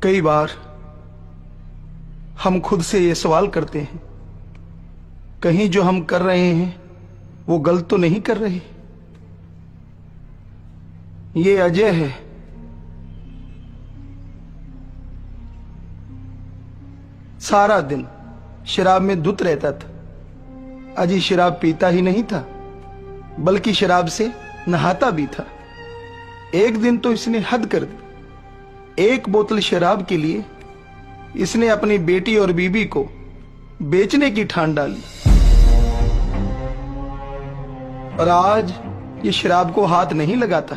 कई बार हम खुद से ये सवाल करते हैं, कहीं जो हम कर रहे हैं वो गलत तो नहीं कर रहे। ये अजय है, सारा दिन शराब में धुत रहता था। अजय शराब पीता ही नहीं था बल्कि शराब से नहाता भी था। एक दिन तो इसने हद कर दी। एक बोतल शराब के लिए इसने अपनी बेटी और बीबी को बेचने की ठान डाली। और आज ये शराब को हाथ नहीं लगाता।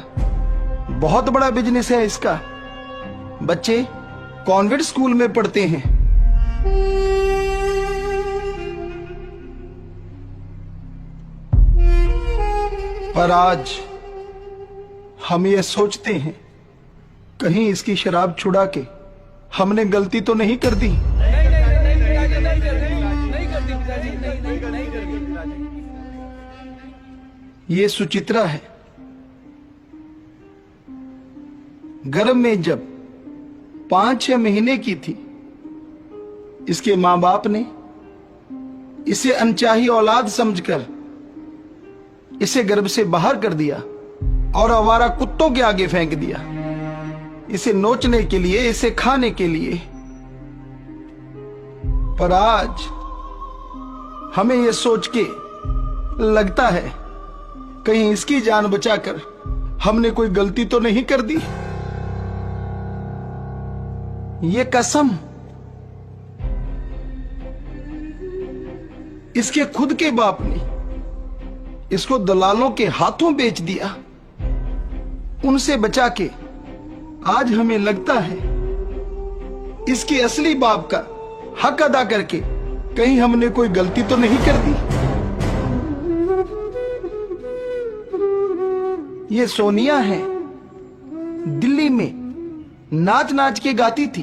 बहुत बड़ा बिजनेस है इसका। बच्चे कॉन्वेंट स्कूल में पढ़ते हैं। पर आज हम ये सोचते हैं कहीं इसकी शराब छुड़ा के हमने गलती तो नहीं कर दी। ये सुचित्रा है। गर्भ में जब 5-6 महीने की थी, इसके मां बाप ने इसे अनचाही औलाद समझकर इसे गर्भ से बाहर कर दिया और आवारा कुत्तों के आगे फेंक दिया, इसे नोचने के लिए, इसे खाने के लिए। पर आज हमें यह सोच के लगता है कहीं इसकी जान बचाकर हमने कोई गलती तो नहीं कर दी। ये कसम इसके खुद के बाप ने इसको दलालों के हाथों बेच दिया। उनसे बचा के आज हमें लगता है इसके असली बाप का हक अदा करके कहीं हमने कोई गलती तो नहीं कर दी। ये सोनिया है, दिल्ली में नाच नाच के गाती थी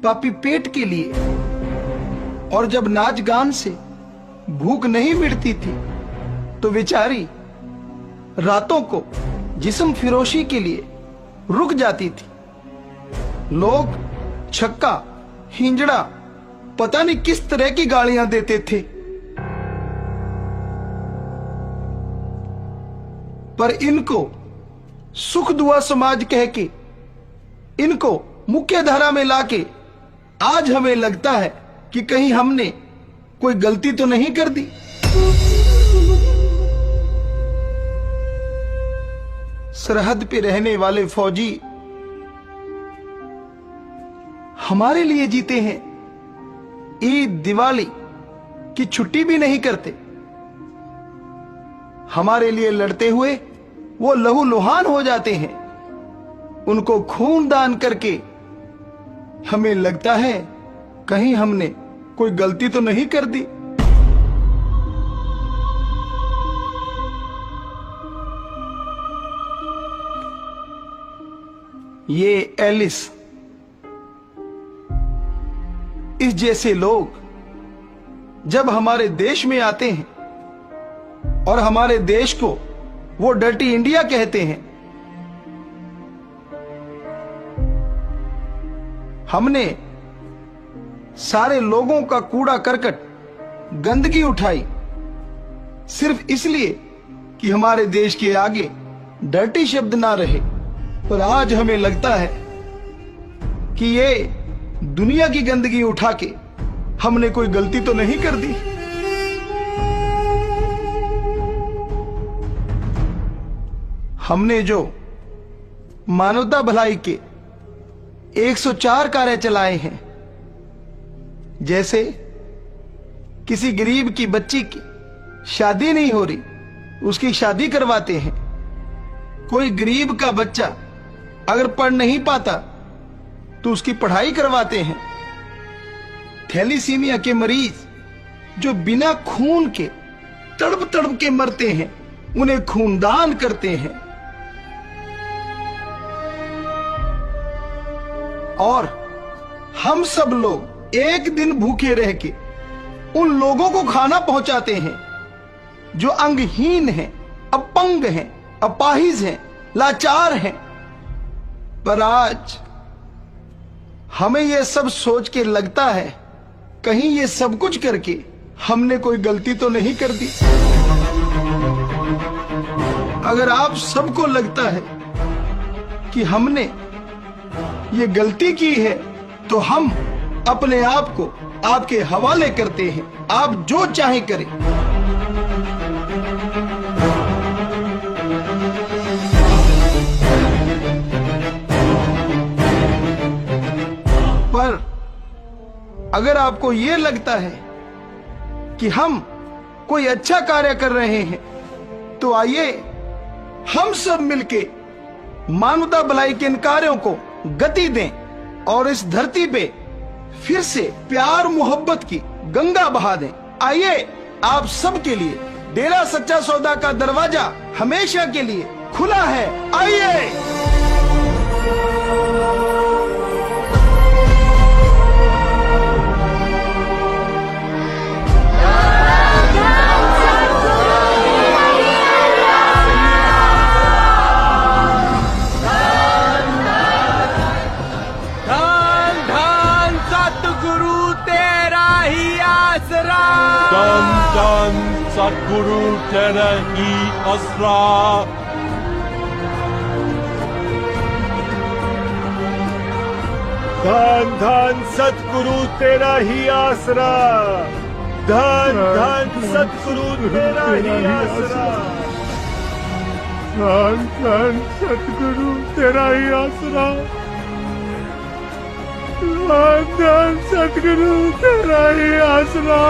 पापी पेट के लिए। और जब नाच गान से भूख नहीं मिटती थी तो बेचारी रातों को जिस्म फिरोशी के लिए रुक जाती थी। लोग छक्का, हिंजड़ा, पता नहीं किस तरह की गालियां देते थे। पर इनको सुख दुआ समाज कह के, इनको मुख्य धारा में लाके आज हमें लगता है कि कहीं हमने कोई गलती तो नहीं कर दी। सरहद पे रहने वाले फौजी हमारे लिए जीते हैं, ईद दिवाली की छुट्टी भी नहीं करते। हमारे लिए लड़ते हुए वो लहू लुहान हो जाते हैं। उनको खून दान करके हमें लगता है कहीं हमने कोई गलती तो नहीं कर दी। ये एलिस, इस जैसे लोग जब हमारे देश में आते हैं और हमारे देश को वो डर्टी इंडिया कहते हैं, हमने सारे लोगों का कूड़ा करकट, गंदगी उठाई सिर्फ इसलिए कि हमारे देश के आगे डर्टी शब्द ना रहे। पर आज हमें लगता है कि ये दुनिया की गंदगी उठा के हमने कोई गलती तो नहीं कर दी। हमने जो मानवता भलाई के 104 कार्य चलाए हैं, जैसे किसी गरीब की बच्ची की शादी नहीं हो रही, उसकी शादी करवाते हैं। कोई गरीब का बच्चा अगर पढ़ नहीं पाता तो उसकी पढ़ाई करवाते हैं। थैलीसीमिया के मरीज जो बिना खून के तड़प तड़प के मरते हैं, उन्हें खूनदान करते हैं। और हम सब लोग एक दिन भूखे रह के उन लोगों को खाना पहुंचाते हैं जो अंगहीन हैं, अपंग हैं, अपाहिज हैं, लाचार हैं। पर आज हमें ये सब सोच के लगता है कहीं ये सब कुछ करके हमने कोई गलती तो नहीं कर दी। अगर आप सबको लगता है कि हमने ये गलती की है तो हम अपने आप को आपके हवाले करते हैं। आप जो चाहे करें। पर अगर आपको ये लगता है कि हम कोई अच्छा कार्य कर रहे हैं तो आइए हम सब मिलके मानवता भलाई के इन कार्यों को गति दें और इस धरती पे फिर से प्यार मोहब्बत की गंगा बहा दें। आइए आप सब के लिए डेरा सच्चा सौदा का दरवाजा हमेशा के लिए खुला है। आइए। धन सतगुरु तेरा ही आसरा। धन धन सतगुरु तेरा ही आसरा। धन धन सतगुरु तेरा ही आसरा। धन धन सतगुरु तेरा ही आसरा। धन धन सतगुरु तेरा ही आसरा।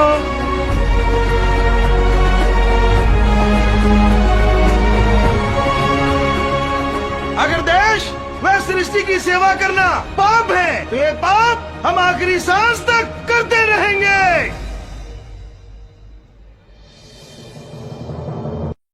अगर देश व सृष्टि की सेवा करना पाप है तो ये पाप हम आखिरी सांस